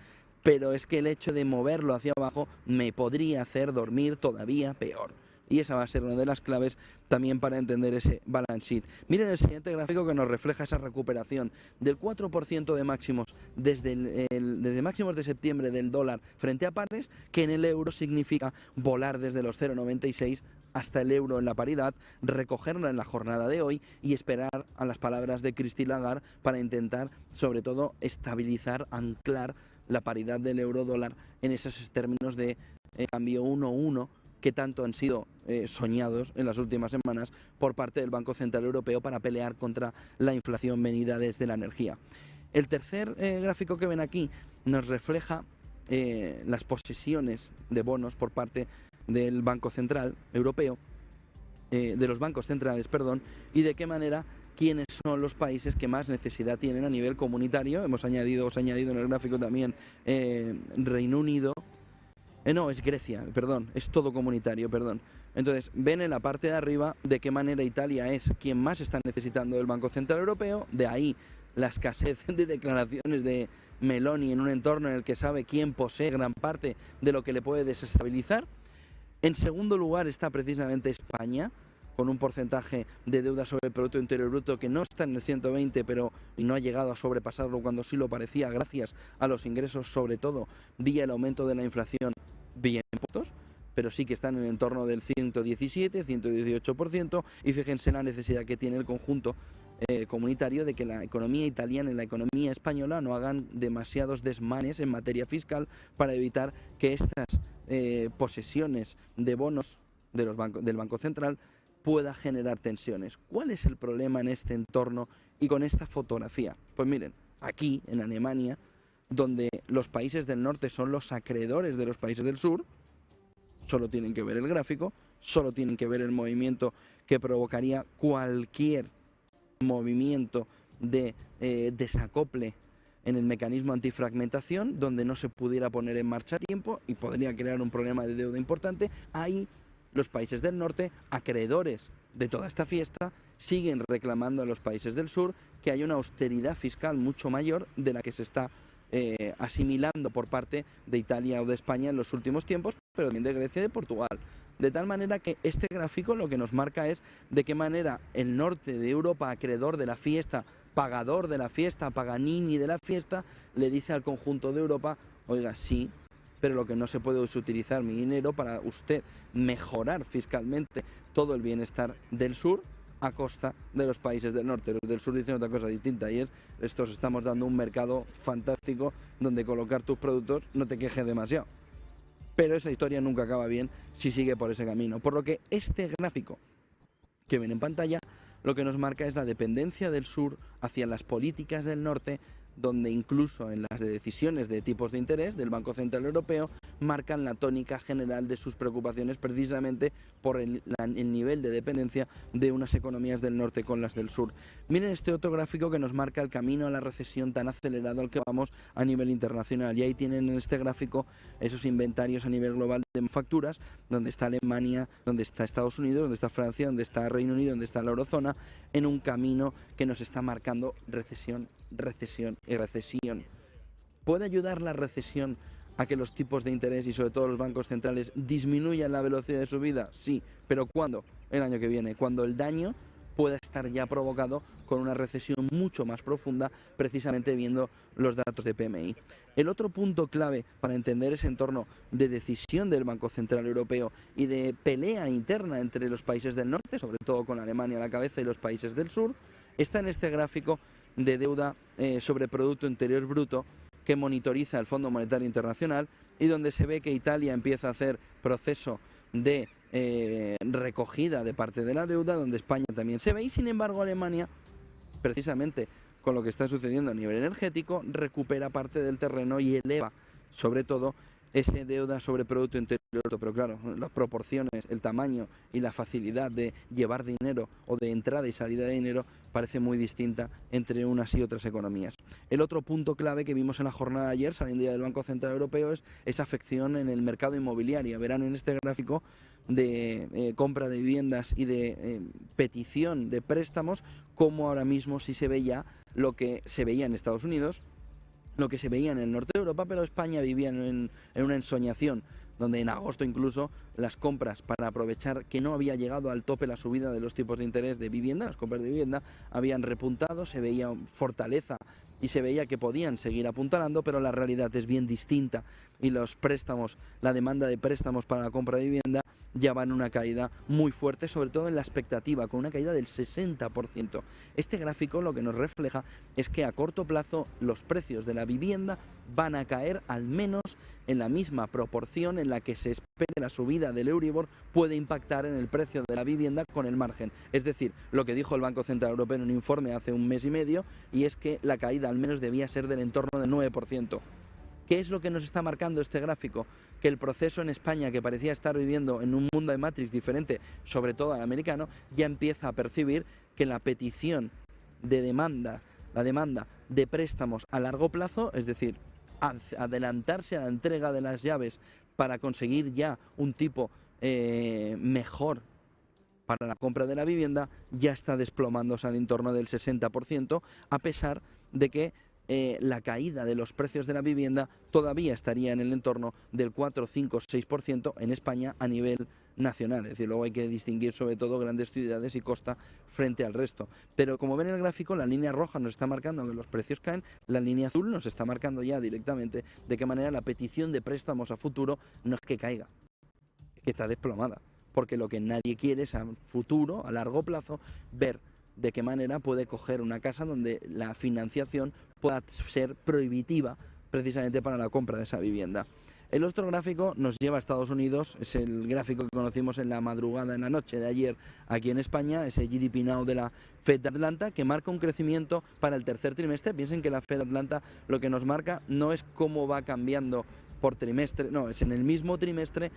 pero es que el hecho de moverlo hacia abajo me podría hacer dormir todavía peor. y esa va a ser una de las claves también para entender ese balance sheet. Miren el siguiente gráfico que nos refleja esa recuperación del 4% de máximos desde máximos de septiembre del dólar frente a pares, que en el euro significa volar desde los 0,96 hasta el euro en la paridad, recogerla en la jornada de hoy y esperar a las palabras de Christine Lagarde para intentar, sobre todo, estabilizar, anclar la paridad del euro dólar en esos términos de cambio 1-1 que tanto han sido soñados en las últimas semanas por parte del Banco Central Europeo para pelear contra la inflación venida desde la energía. El tercer gráfico que ven aquí nos refleja las posesiones de bonos por parte del Banco Central Europeo, de los bancos centrales, perdón, y de qué manera quiénes son los países que más necesidad tienen a nivel comunitario. Os he añadido en el gráfico también Reino Unido. No, es Grecia, perdón, es todo comunitario, perdón. Entonces, ven en la parte de arriba de qué manera Italia es quien más está necesitando del Banco Central Europeo, de ahí la escasez de declaraciones de Meloni en un entorno en el que sabe quién posee gran parte de lo que le puede desestabilizar. En segundo lugar está precisamente España, con un porcentaje de deuda sobre el Producto Interior Bruto que no está en el 120, pero no ha llegado a sobrepasarlo cuando sí lo parecía, gracias a los ingresos, sobre todo vía el aumento de la inflación, vía impuestos, pero sí que están en el entorno del 117, 118%, y fíjense la necesidad que tiene el conjunto comunitario de que la economía italiana y la economía española no hagan demasiados desmanes en materia fiscal para evitar que estas posesiones de bonos de del Banco Central pueda generar tensiones. ¿Cuál es el problema en este entorno y con esta fotografía? Pues miren, aquí en Alemania, donde los países del norte son los acreedores de los países del sur, solo tienen que ver el gráfico, solo tienen que ver el movimiento que provocaría cualquier movimiento de desacople en el mecanismo antifragmentación, donde no se pudiera poner en marcha a tiempo y podría crear un problema de deuda importante. Ahí los países del norte, acreedores de toda esta fiesta, siguen reclamando a los países del sur que hay una austeridad fiscal mucho mayor de la que se está asimilando por parte de Italia o de España en los últimos tiempos, pero también de Grecia y de Portugal. De tal manera que este gráfico lo que nos marca es de qué manera el norte de Europa, acreedor de la fiesta, pagador de la fiesta, paganini de la fiesta, le dice al conjunto de Europa: oiga, sí, pero lo que no se puede es utilizar mi dinero para usted mejorar fiscalmente todo el bienestar del sur a costa de los países del norte. Los del sur dicen otra cosa distinta, y es: estos estamos dando un mercado fantástico donde colocar tus productos, no te quejes demasiado. Pero esa historia nunca acaba bien si sigue por ese camino. Por lo que este gráfico que ven en pantalla lo que nos marca es la dependencia del sur hacia las políticas del norte, donde incluso en las decisiones de tipos de interés del Banco Central Europeo marcan la tónica general de sus preocupaciones precisamente por el nivel de dependencia de unas economías del norte con las del sur. Miren este otro gráfico que nos marca el camino a la recesión tan acelerado al que vamos a nivel internacional, y ahí tienen en este gráfico esos inventarios a nivel global de manufacturas, donde está Alemania, donde está Estados Unidos, donde está Francia, donde está Reino Unido, donde está la eurozona, en un camino que nos está marcando recesión, recesión y recesión. ¿Puede ayudar la recesión a que los tipos de interés y sobre todo los bancos centrales disminuyan la velocidad de subida? Sí, pero ¿cuándo? El año que viene, cuando el daño pueda estar ya provocado con una recesión mucho más profunda, precisamente viendo los datos de PMI. El otro punto clave para entender ese entorno de decisión del Banco Central Europeo y de pelea interna entre los países del norte, sobre todo con Alemania a la cabeza y los países del sur, está en este gráfico de deuda sobre Producto Interior Bruto que monitoriza el Fondo Monetario Internacional, y donde se ve que Italia empieza a hacer proceso de recogida de parte de la deuda, donde España también se ve, y sin embargo Alemania, precisamente con lo que está sucediendo a nivel energético, recupera parte del terreno y eleva sobre todo esa deuda sobre Producto Interior Bruto. Pero claro, las proporciones, el tamaño y la facilidad de llevar dinero o de entrada y salida de dinero parece muy distinta entre unas y otras economías. El otro punto clave que vimos en la jornada de ayer, saliendo ya del Banco Central Europeo, es esa afección en el mercado inmobiliario. Verán en este gráfico de compra de viviendas y de petición de préstamos cómo ahora mismo sí se ve ya lo que se veía en Estados Unidos, lo que se veía en el norte de Europa, pero España vivía en una ensoñación donde en agosto incluso las compras, para aprovechar que no había llegado al tope la subida de los tipos de interés de vivienda, las compras de vivienda habían repuntado, se veía fortaleza y se veía que podían seguir apuntalando, pero la realidad es bien distinta y los préstamos, la demanda de préstamos para la compra de vivienda ya va en una caída muy fuerte, sobre todo en la expectativa, con una caída del 60%. Este gráfico lo que nos refleja es que a corto plazo los precios de la vivienda van a caer al menos en la misma proporción en la que se espera la subida del Euribor puede impactar en el precio de la vivienda con el margen. Es decir, lo que dijo el Banco Central Europeo en un informe hace un mes y medio, y es que la caída al menos debía ser del entorno del 9%. ¿Qué es lo que nos está marcando este gráfico? Que el proceso en España, que parecía estar viviendo en un mundo de Matrix diferente, sobre todo al americano, ya empieza a percibir que la petición de demanda, la demanda de préstamos a largo plazo, es decir, adelantarse a la entrega de las llaves para conseguir ya un tipo mejor para la compra de la vivienda, ya está desplomándose al entorno del 60%, a pesar de que la caída de los precios de la vivienda todavía estaría en el entorno del 4, 5, 6% en España a nivel nacional. Es decir, luego hay que distinguir sobre todo grandes ciudades y costa frente al resto. Pero como ven en el gráfico, la línea roja nos está marcando que los precios caen, la línea azul nos está marcando ya directamente de qué manera la petición de préstamos a futuro no es que caiga, es que está desplomada. Porque lo que nadie quiere es a futuro, a largo plazo, ver de qué manera puede coger una casa donde la financiación pueda ser prohibitiva precisamente para la compra de esa vivienda. El otro gráfico nos lleva a Estados Unidos, es el gráfico que conocimos en la madrugada, en la noche de ayer aquí en España, ese GDP Now de la Fed de Atlanta, que marca un crecimiento para el tercer trimestre. Piensen que la Fed de Atlanta lo que nos marca no es cómo va cambiando por trimestre, no, es en el mismo trimestre.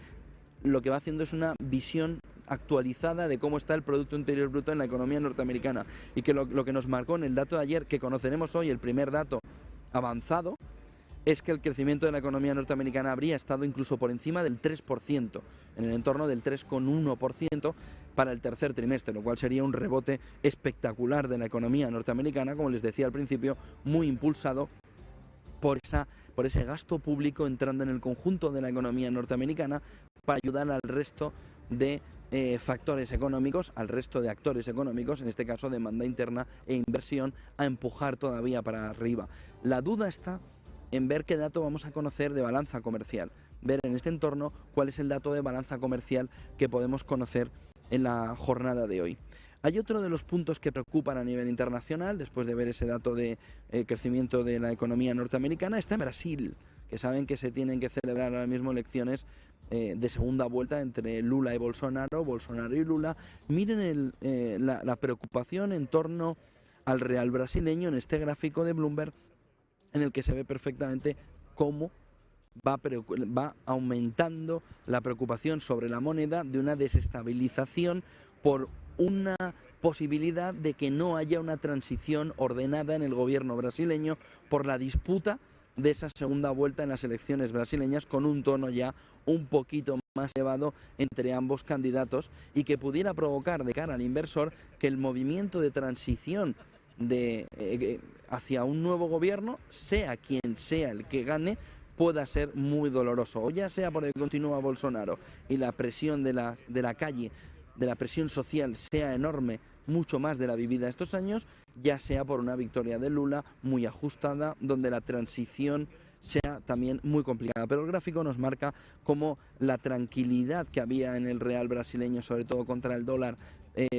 Lo que va haciendo es una visión actualizada de cómo está el Producto Interior Bruto en la economía norteamericana, y que lo que nos marcó en el dato de ayer, que conoceremos hoy, el primer dato avanzado, es que el crecimiento de la economía norteamericana habría estado incluso por encima del 3%, en el entorno del 3,1% para el tercer trimestre, lo cual sería un rebote espectacular de la economía norteamericana, como les decía al principio, muy impulsado por ese gasto público entrando en el conjunto de la economía norteamericana para ayudar al resto de factores económicos, al resto de actores económicos, en este caso demanda interna e inversión, a empujar todavía para arriba. La duda está en ver qué dato vamos a conocer de balanza comercial, ver en este entorno cuál es el dato de balanza comercial que podemos conocer en la jornada de hoy. Hay otro de los puntos que preocupan a nivel internacional, después de ver ese dato de crecimiento de la economía norteamericana, está en Brasil, que saben que se tienen que celebrar ahora mismo elecciones de segunda vuelta entre Lula y Bolsonaro, Bolsonaro y Lula. Miren la preocupación en torno al real brasileño en este gráfico de Bloomberg, en el que se ve perfectamente cómo va aumentando la preocupación sobre la moneda de una desestabilización por una posibilidad de que no haya una transición ordenada en el gobierno brasileño por la disputa de esa segunda vuelta en las elecciones brasileñas, con un tono ya un poquito más elevado entre ambos candidatos, y que pudiera provocar de cara al inversor que el movimiento de transición hacia un nuevo gobierno, sea quien sea el que gane, pueda ser muy doloroso, o ya sea porque continúa Bolsonaro y la presión de la calle, de la presión social sea enorme, mucho más de la vivida estos años, ya sea por una victoria de Lula muy ajustada, donde la transición sea también muy complicada. Pero el gráfico nos marca cómo la tranquilidad que había en el real brasileño, sobre todo contra el dólar,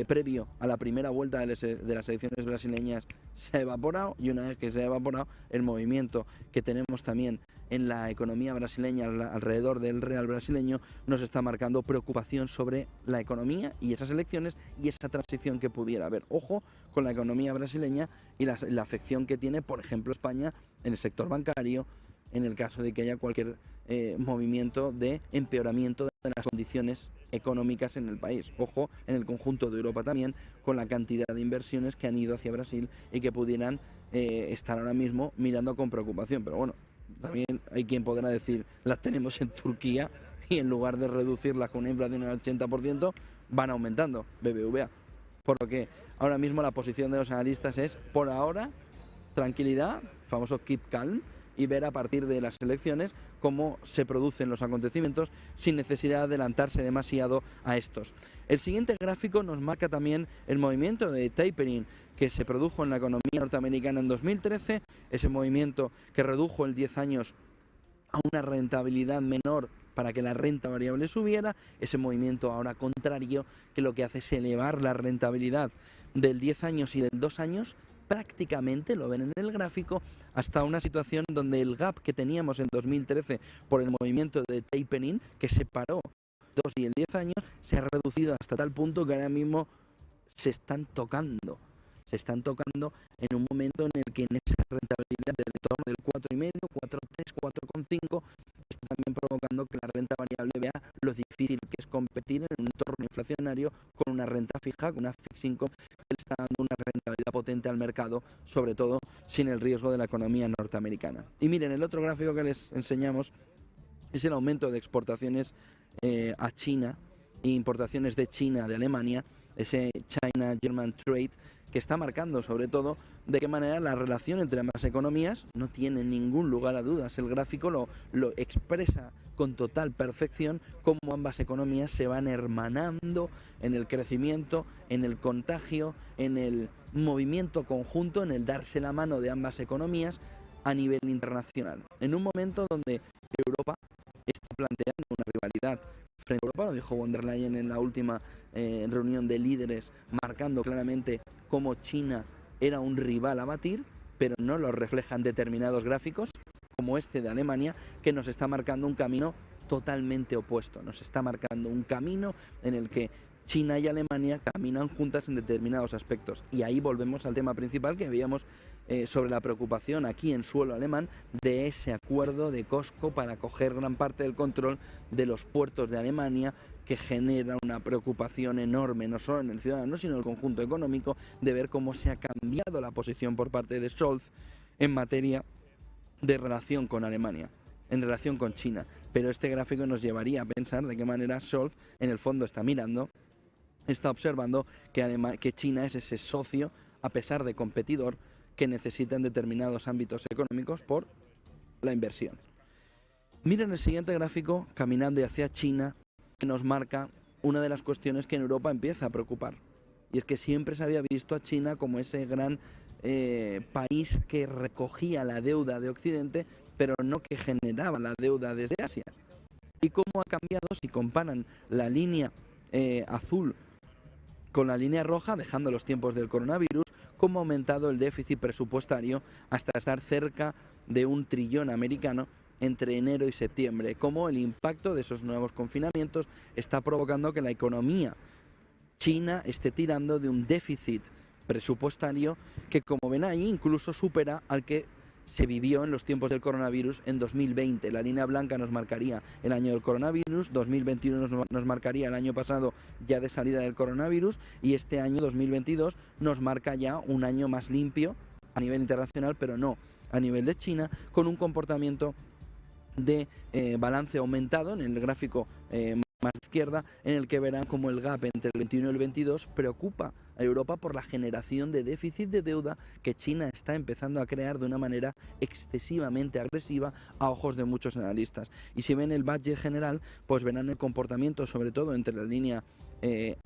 previo a la primera vuelta de las elecciones brasileñas, se ha evaporado, y una vez que se ha evaporado, el movimiento que tenemos también en la economía brasileña alrededor del real brasileño nos está marcando preocupación sobre la economía y esas elecciones y esa transición que pudiera haber. Ojo con la economía brasileña y la afección que tiene, por ejemplo, España en el sector bancario, en el caso de que haya cualquier movimiento de empeoramiento de las condiciones económicas en el país. Ojo en el conjunto de Europa también, con la cantidad de inversiones que han ido hacia Brasil y que pudieran estar ahora mismo mirando con preocupación. Pero bueno, también hay quien podrá decir, las tenemos en Turquía y en lugar de reducirlas con una inflación del 80%, van aumentando, BBVA. Por lo que ahora mismo la posición de los analistas es, por ahora, tranquilidad, famoso keep calm, y ver a partir de las elecciones cómo se producen los acontecimientos sin necesidad de adelantarse demasiado a estos. El siguiente gráfico nos marca también el movimiento de tapering que se produjo en la economía norteamericana en 2013, ese movimiento que redujo el 10 años a una rentabilidad menor para que la renta variable subiera, ese movimiento ahora contrario que lo que hace es elevar la rentabilidad del 10 años y del 2 años, prácticamente, lo ven en el gráfico, hasta una situación donde el gap que teníamos en 2013 por el movimiento de tapering, que separó 2 y el 10 años, se ha reducido hasta tal punto que ahora mismo se están tocando en un momento en el que en esa rentabilidad del entorno del 4,5, 4,3, 4,5 está también provocando que la renta variable vea lo difícil que es competir en un entorno inflacionario con una renta fija, con una fixed income que le está dando una rentabilidad potente al mercado, sobre todo sin el riesgo de la economía norteamericana. Y miren, el otro gráfico que les enseñamos es el aumento de exportaciones a China e importaciones de China, de Alemania, ese China-German Trade, que está marcando sobre todo de qué manera la relación entre ambas economías no tiene ningún lugar a dudas. El gráfico lo expresa con total perfección cómo ambas economías se van hermanando en el crecimiento, en el contagio, en el movimiento conjunto, en el darse la mano de ambas economías a nivel internacional. En un momento donde Europa está planteando una rivalidad frente a Europa, lo dijo von der Leyen en la última reunión de líderes, marcando claramente cómo China era un rival a batir, pero no lo reflejan determinados gráficos, como este de Alemania, que nos está marcando un camino totalmente opuesto. Nos está marcando un camino en el que China y Alemania caminan juntas en determinados aspectos. Y ahí volvemos al tema principal que veíamos sobre la preocupación aquí en suelo alemán de ese acuerdo de Costco para coger gran parte del control de los puertos de Alemania, que genera una preocupación enorme, no solo en el ciudadano, sino en el conjunto económico, de ver cómo se ha cambiado la posición por parte de Scholz en materia de relación con Alemania, en relación con China. Pero este gráfico nos llevaría a pensar de qué manera Scholz en el fondo está mirando, está observando que China es ese socio, a pesar de competidor, que necesita en determinados ámbitos económicos por la inversión. Miren el siguiente gráfico, caminando hacia China, que nos marca una de las cuestiones que en Europa empieza a preocupar. Y es que siempre se había visto a China como ese gran país que recogía la deuda de Occidente, pero no que generaba la deuda desde Asia. Y cómo ha cambiado si comparan la línea azul con la línea roja, dejando los tiempos del coronavirus, cómo ha aumentado el déficit presupuestario hasta estar cerca de $1 trillón americano entre enero y septiembre, cómo el impacto de esos nuevos confinamientos está provocando que la economía china esté tirando de un déficit presupuestario que, como ven ahí, incluso supera al que se vivió en los tiempos del coronavirus en 2020. La línea blanca nos marcaría el año del coronavirus, 2021 nos marcaría el año pasado ya de salida del coronavirus, y este año 2022 nos marca ya un año más limpio a nivel internacional, pero no a nivel de China, con un comportamiento de balance aumentado en el gráfico más izquierda, en el que verán como el gap entre el 21 y el 22 preocupa a Europa por la generación de déficit de deuda que China está empezando a crear de una manera excesivamente agresiva a ojos de muchos analistas. Y si ven el budget general, pues verán el comportamiento, sobre todo entre la línea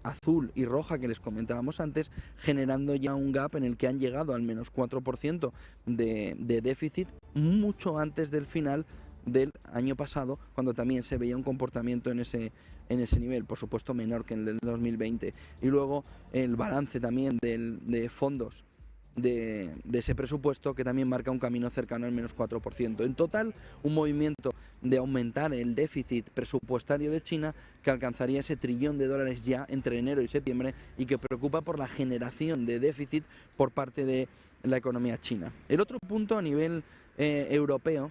azul y roja que les comentábamos antes, generando ya un gap en el que han llegado al menos 4% de déficit mucho antes del final del año pasado, cuando también se veía un comportamiento en ese nivel, por supuesto menor que en el 2020. Y luego el balance también de fondos de ese presupuesto, que también marca un camino cercano al menos 4%. En total, un movimiento de aumentar el déficit presupuestario de China que alcanzaría ese $1 trillón ya entre enero y septiembre, y que preocupa por la generación de déficit por parte de la economía china. El otro punto a nivel europeo,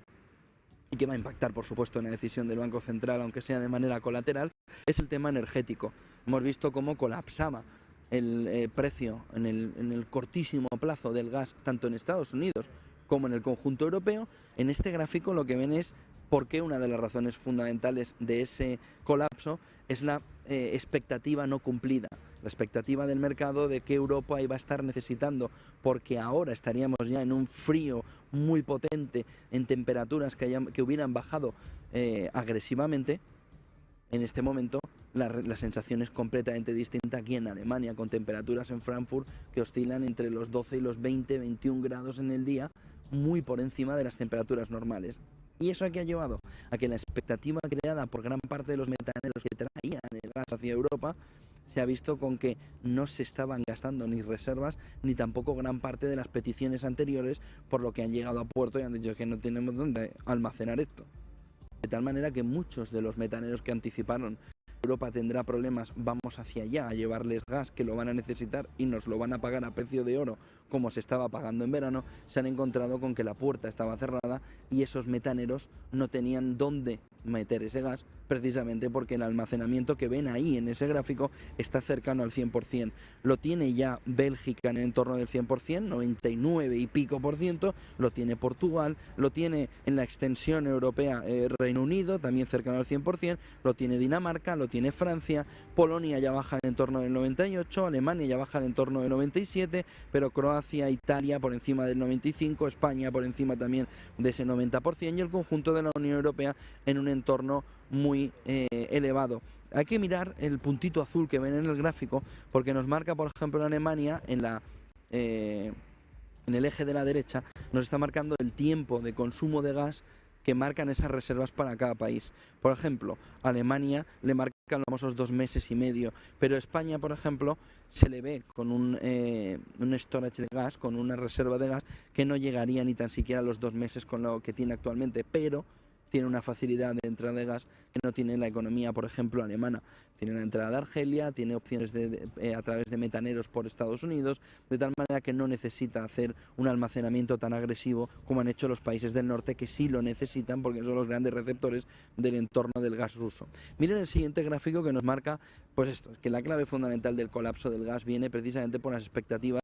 y que va a impactar, por supuesto, en la decisión del Banco Central, aunque sea de manera colateral, es el tema energético. Hemos visto cómo colapsaba el precio en el cortísimo plazo del gas, tanto en Estados Unidos como en el conjunto europeo. En este gráfico lo que ven es por qué una de las razones fundamentales de ese colapso es la expectativa no cumplida, La expectativa del mercado de que Europa iba a estar necesitando, porque ahora estaríamos ya en un frío muy potente, en temperaturas que hubieran bajado agresivamente. En este momento la sensación es completamente distinta aquí en Alemania, con temperaturas en Frankfurt que oscilan entre los 12 y los 20, 21 grados en el día, muy por encima de las temperaturas normales. ¿Y eso a qué ha llevado? A que la expectativa creada por gran parte de los metaneros que traían el gas hacia Europa se ha visto con que no se estaban gastando ni reservas ni tampoco gran parte de las peticiones anteriores, por lo que han llegado a puerto y han dicho que no tenemos dónde almacenar esto. De tal manera que muchos de los metaneros que anticiparon Europa tendrá problemas, vamos hacia allá a llevarles gas que lo van a necesitar y nos lo van a pagar a precio de oro como se estaba pagando en verano, se han encontrado con que la puerta estaba cerrada y esos metaneros no tenían dónde meter ese gas, precisamente porque el almacenamiento que ven ahí en ese gráfico está cercano al 100%. Lo tiene ya Bélgica en el entorno del 100%, 99 y pico por ciento, lo tiene Portugal, lo tiene en la extensión europea Reino Unido, también cercano al 100%, lo tiene Dinamarca, lo tiene Francia, Polonia ya baja en el entorno del 98, Alemania ya baja en el entorno del 97, pero Croacia, Italia por encima del 95, España por encima también de ese 90% y el conjunto de la Unión Europea en un entorno muy elevado. Hay que mirar el puntito azul que ven en el gráfico porque nos marca, por ejemplo, en Alemania, en el eje de la derecha, nos está marcando el tiempo de consumo de gas que marcan esas reservas para cada país. Por ejemplo, Alemania le marca los famosos 2 meses y medio, pero España, por ejemplo, se le ve con un storage de gas, con una reserva de gas que no llegaría ni tan siquiera a los 2 meses con lo que tiene actualmente, pero tiene una facilidad de entrada de gas que no tiene la economía, por ejemplo, alemana. Tiene la entrada de Argelia, tiene opciones a través de metaneros por Estados Unidos, de tal manera que no necesita hacer un almacenamiento tan agresivo como han hecho los países del norte, que sí lo necesitan porque son los grandes receptores del entorno del gas ruso. Miren el siguiente gráfico que nos marca, pues esto, que la clave fundamental del colapso del gas viene precisamente por las expectativas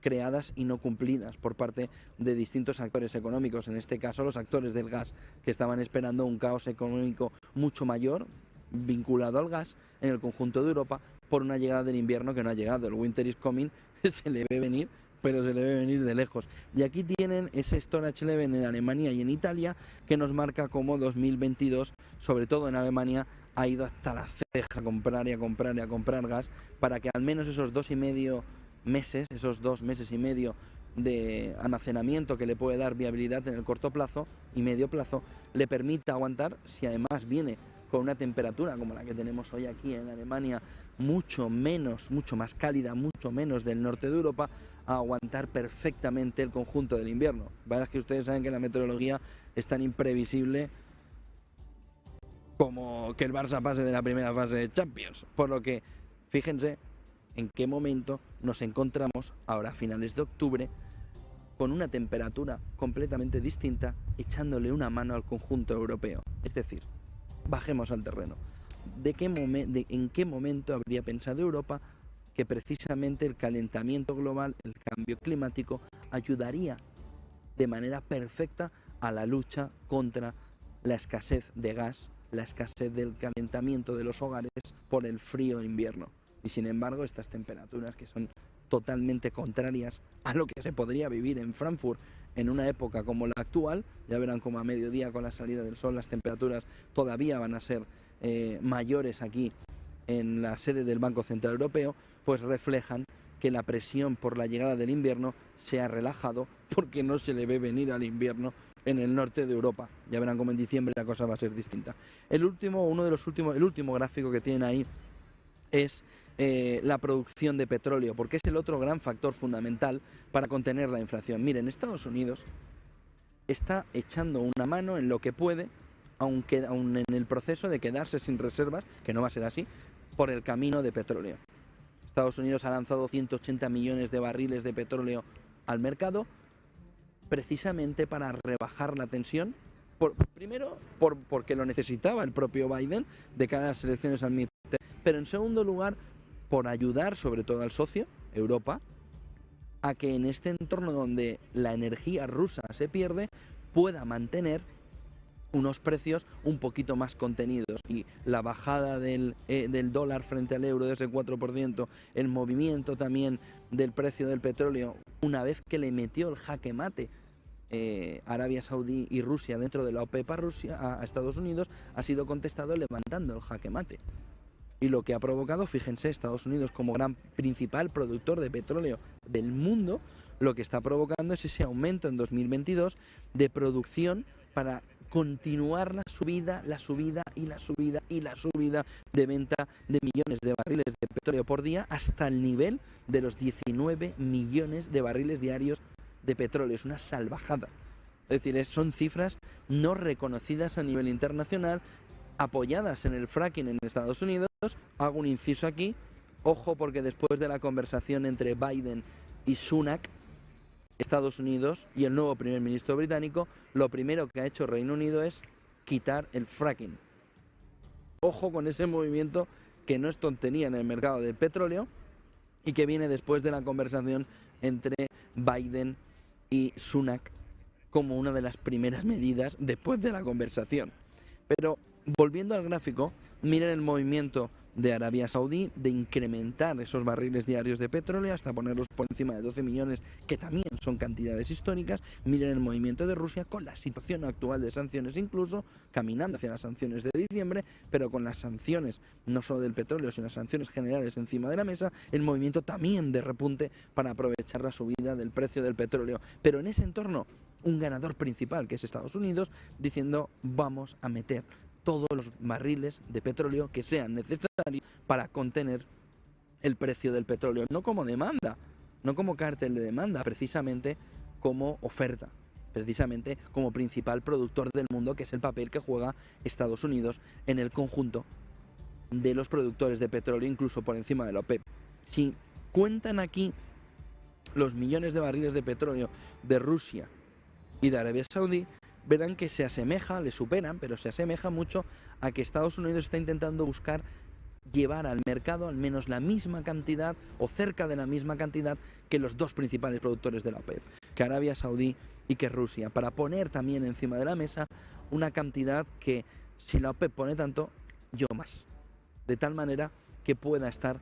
creadas y no cumplidas por parte de distintos actores económicos, en este caso los actores del gas, que estaban esperando un caos económico mucho mayor vinculado al gas en el conjunto de Europa por una llegada del invierno que no ha llegado. El winter is coming, se le ve venir, pero se le ve venir de lejos. Y aquí tienen ese storage level en Alemania y en Italia que nos marca como 2022, sobre todo en Alemania, ha ido hasta la ceja a comprar y a comprar y a comprar gas para que al menos esos 2,5 meses, esos 2 meses y medio de almacenamiento que le puede dar viabilidad en el corto plazo y medio plazo, le permita aguantar, si además viene con una temperatura como la que tenemos hoy aquí en Alemania, mucho más cálida, mucho menos del norte de Europa, a aguantar perfectamente el conjunto del invierno. La verdad es que ustedes saben que la meteorología es tan imprevisible como que el Barça pase de la primera fase de Champions, por lo que fíjense en qué momento nos encontramos ahora a finales de octubre con una temperatura completamente distinta, echándole una mano al conjunto europeo. Es decir, bajemos al terreno. ¿En qué momento habría pensado Europa que precisamente el calentamiento global, el cambio climático, ayudaría de manera perfecta a la lucha contra la escasez de gas, la escasez del calentamiento de los hogares por el frío invierno? Y sin embargo, estas temperaturas que son totalmente contrarias a lo que se podría vivir en Frankfurt en una época como la actual, ya verán como a mediodía con la salida del sol las temperaturas todavía van a ser mayores aquí en la sede del Banco Central Europeo, pues reflejan que la presión por la llegada del invierno se ha relajado porque no se le ve venir al invierno en el norte de Europa. Ya verán como en diciembre la cosa va a ser distinta. El último gráfico que tienen ahí es la producción de petróleo, porque es el otro gran factor fundamental para contener la inflación. Miren, Estados Unidos está echando una mano en lo que puede, aun en el proceso de quedarse sin reservas, que no va a ser así, por el camino de petróleo. Estados Unidos ha lanzado 180 millones de barriles de petróleo al mercado, precisamente para rebajar la tensión, primero porque lo necesitaba el propio Biden de cara a las elecciones al midterm, pero en segundo lugar por ayudar sobre todo al socio, Europa, a que en este entorno donde la energía rusa se pierde, pueda mantener unos precios un poquito más contenidos, y la bajada del dólar frente al euro de ese 4%, el movimiento también del precio del petróleo, una vez que le metió el jaque mate Arabia Saudí y Rusia dentro de la OPEP a Estados Unidos, ha sido contestado levantando el jaque mate. Y lo que ha provocado, fíjense, Estados Unidos como gran principal productor de petróleo del mundo, lo que está provocando es ese aumento en 2022 de producción para continuar la subida de venta de millones de barriles de petróleo por día hasta el nivel de los 19 millones de barriles diarios de petróleo. Es una salvajada. Es decir, son cifras no reconocidas a nivel internacional, apoyadas en el fracking en Estados Unidos. Hago un inciso aquí, ojo, porque después de la conversación entre Biden y Sunak, Estados Unidos y el nuevo primer ministro británico, lo primero que ha hecho Reino Unido es quitar el fracking. Ojo con ese movimiento que no es tontería en el mercado del petróleo y que viene después de la conversación entre Biden y Sunak como una de las primeras medidas después de la conversación. Pero volviendo al gráfico, miren el movimiento de Arabia Saudí de incrementar esos barriles diarios de petróleo hasta ponerlos por encima de 12 millones, que también son cantidades históricas. Miren el movimiento de Rusia con la situación actual de sanciones, incluso caminando hacia las sanciones de diciembre, pero con las sanciones no solo del petróleo, sino las sanciones generales encima de la mesa, el movimiento también de repunte para aprovechar la subida del precio del petróleo. Pero en ese entorno, un ganador principal, que es Estados Unidos, diciendo: vamos a meter todos los barriles de petróleo que sean necesarios para contener el precio del petróleo, no como demanda, no como cártel de demanda, precisamente como oferta, precisamente como principal productor del mundo, que es el papel que juega Estados Unidos en el conjunto de los productores de petróleo, incluso por encima de la OPEP. Si cuentan aquí los millones de barriles de petróleo de Rusia y de Arabia Saudí, verán que se asemeja, le superan, pero se asemeja mucho a que Estados Unidos está intentando buscar llevar al mercado al menos la misma cantidad o cerca de la misma cantidad que los dos principales productores de la OPEP, que Arabia Saudí y que Rusia, para poner también encima de la mesa una cantidad que, si la OPEP pone tanto, yo más, de tal manera que pueda estar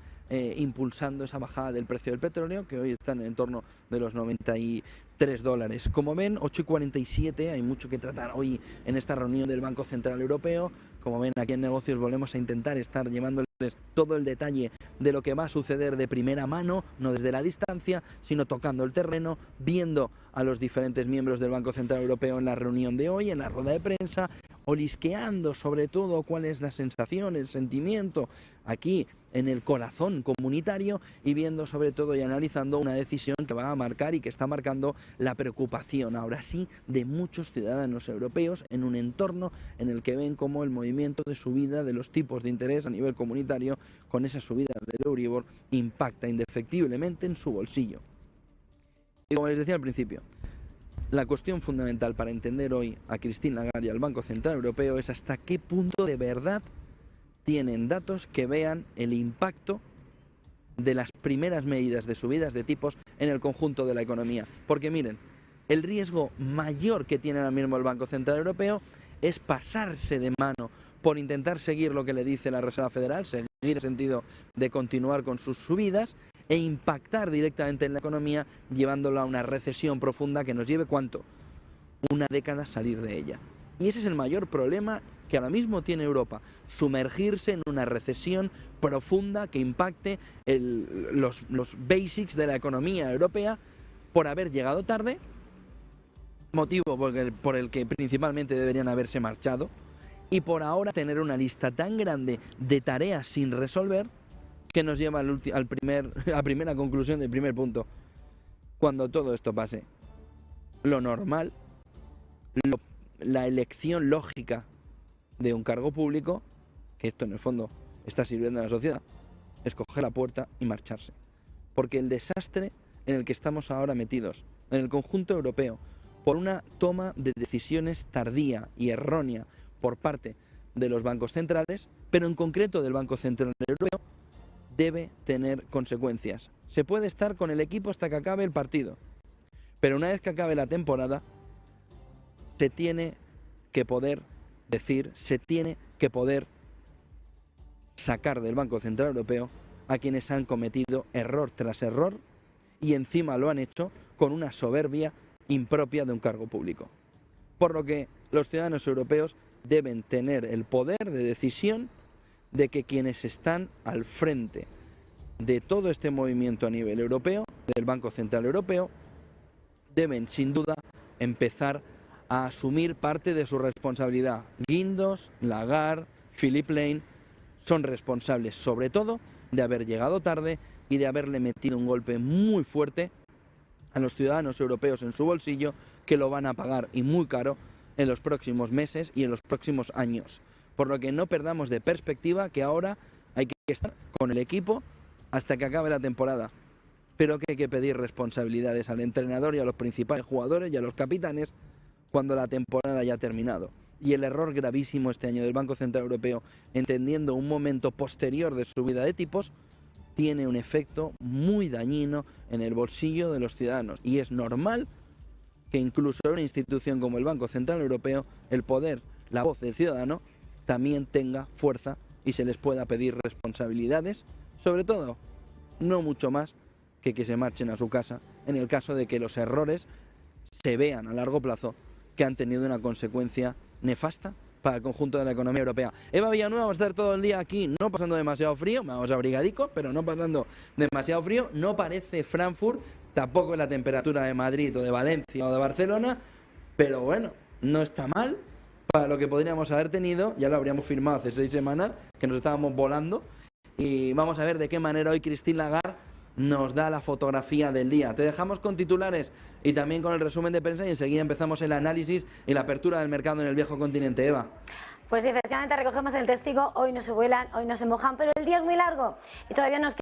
impulsando esa bajada del precio del petróleo, que hoy está en el entorno de los $93. Como ven, 8:47, hay mucho que tratar hoy en esta reunión del Banco Central Europeo. Como ven, aquí en Negocios volvemos a intentar estar llevándoles todo el detalle de lo que va a suceder de primera mano, no desde la distancia, sino tocando el terreno, viendo a los diferentes miembros del Banco Central Europeo en la reunión de hoy, en la rueda de prensa, olisqueando sobre todo cuál es la sensación, el sentimiento aquí en el corazón comunitario, y viendo sobre todo y analizando una decisión que va a marcar y que está marcando la preocupación ahora sí de muchos ciudadanos europeos en un entorno en el que ven como el movimiento de subida de los tipos de interés a nivel comunitario, con esa subida del Euribor, impacta indefectiblemente en su bolsillo. Y como les decía al principio, la cuestión fundamental para entender hoy a Christine Lagarde y al Banco Central Europeo es hasta qué punto de verdad tienen datos que vean el impacto de las primeras medidas de subidas de tipos en el conjunto de la economía. Porque miren, el riesgo mayor que tiene ahora mismo el Banco Central Europeo es pasarse de mano por intentar seguir lo que le dice la Reserva Federal, seguir en el sentido de continuar con sus subidas e impactar directamente en la economía, llevándola a una recesión profunda que nos lleve, ¿cuánto? Una década salir de ella. Y ese es el mayor problema que ahora mismo tiene Europa, sumergirse en una recesión profunda que impacte los basics de la economía europea por haber llegado tarde, motivo por el que principalmente deberían haberse marchado, y por ahora tener una lista tan grande de tareas sin resolver que nos lleva a la primera conclusión del primer punto. Cuando todo esto pase, lo normal, la elección lógica de un cargo público, que esto en el fondo está sirviendo a la sociedad, es coger la puerta y marcharse. Porque el desastre en el que estamos ahora metidos, en el conjunto europeo, por una toma de decisiones tardía y errónea por parte de los bancos centrales, pero en concreto del Banco Central Europeo, debe tener consecuencias. Se puede estar con el equipo hasta que acabe el partido, pero una vez que acabe la temporada, se tiene que poder decir, se tiene que poder sacar del Banco Central Europeo a quienes han cometido error tras error y encima lo han hecho con una soberbia impropia de un cargo público. Por lo que los ciudadanos europeos deben tener el poder de decisión de que quienes están al frente de todo este movimiento a nivel europeo, del Banco Central Europeo, deben sin duda empezar a asumir parte de su responsabilidad. Guindos, Lagarde, Philippe Lane son responsables sobre todo de haber llegado tarde y de haberle metido un golpe muy fuerte a los ciudadanos europeos en su bolsillo, que lo van a pagar y muy caro en los próximos meses y en los próximos años. Por lo que no perdamos de perspectiva que ahora hay que estar con el equipo hasta que acabe la temporada, pero que hay que pedir responsabilidades al entrenador y a los principales jugadores y a los capitanes cuando la temporada ya ha terminado. Y el error gravísimo este año del Banco Central Europeo, entendiendo un momento posterior de subida de tipos, tiene un efecto muy dañino en el bolsillo de los ciudadanos. Y es normal que incluso en una institución como el Banco Central Europeo, el poder, la voz del ciudadano, también tenga fuerza y se les pueda pedir responsabilidades, sobre todo, no mucho más que se marchen a su casa, en el caso de que los errores se vean a largo plazo que han tenido una consecuencia nefasta para el conjunto de la economía europea. Eva Villanueva va a estar todo el día aquí, no pasando demasiado frío, vamos abrigadico, pero no pasando demasiado frío. No parece Frankfurt, tampoco es la temperatura de Madrid o de Valencia o de Barcelona, pero bueno, no está mal para lo que podríamos haber tenido. Ya lo habríamos firmado hace 6 semanas, que nos estábamos volando, y vamos a ver de qué manera hoy Christine Lagarde nos da la fotografía del día. Te dejamos con titulares y también con el resumen de prensa y enseguida empezamos el análisis y la apertura del mercado en el viejo continente. Eva. Pues efectivamente recogemos el testigo, hoy no se vuelan, hoy no se mojan, pero el día es muy largo y todavía nos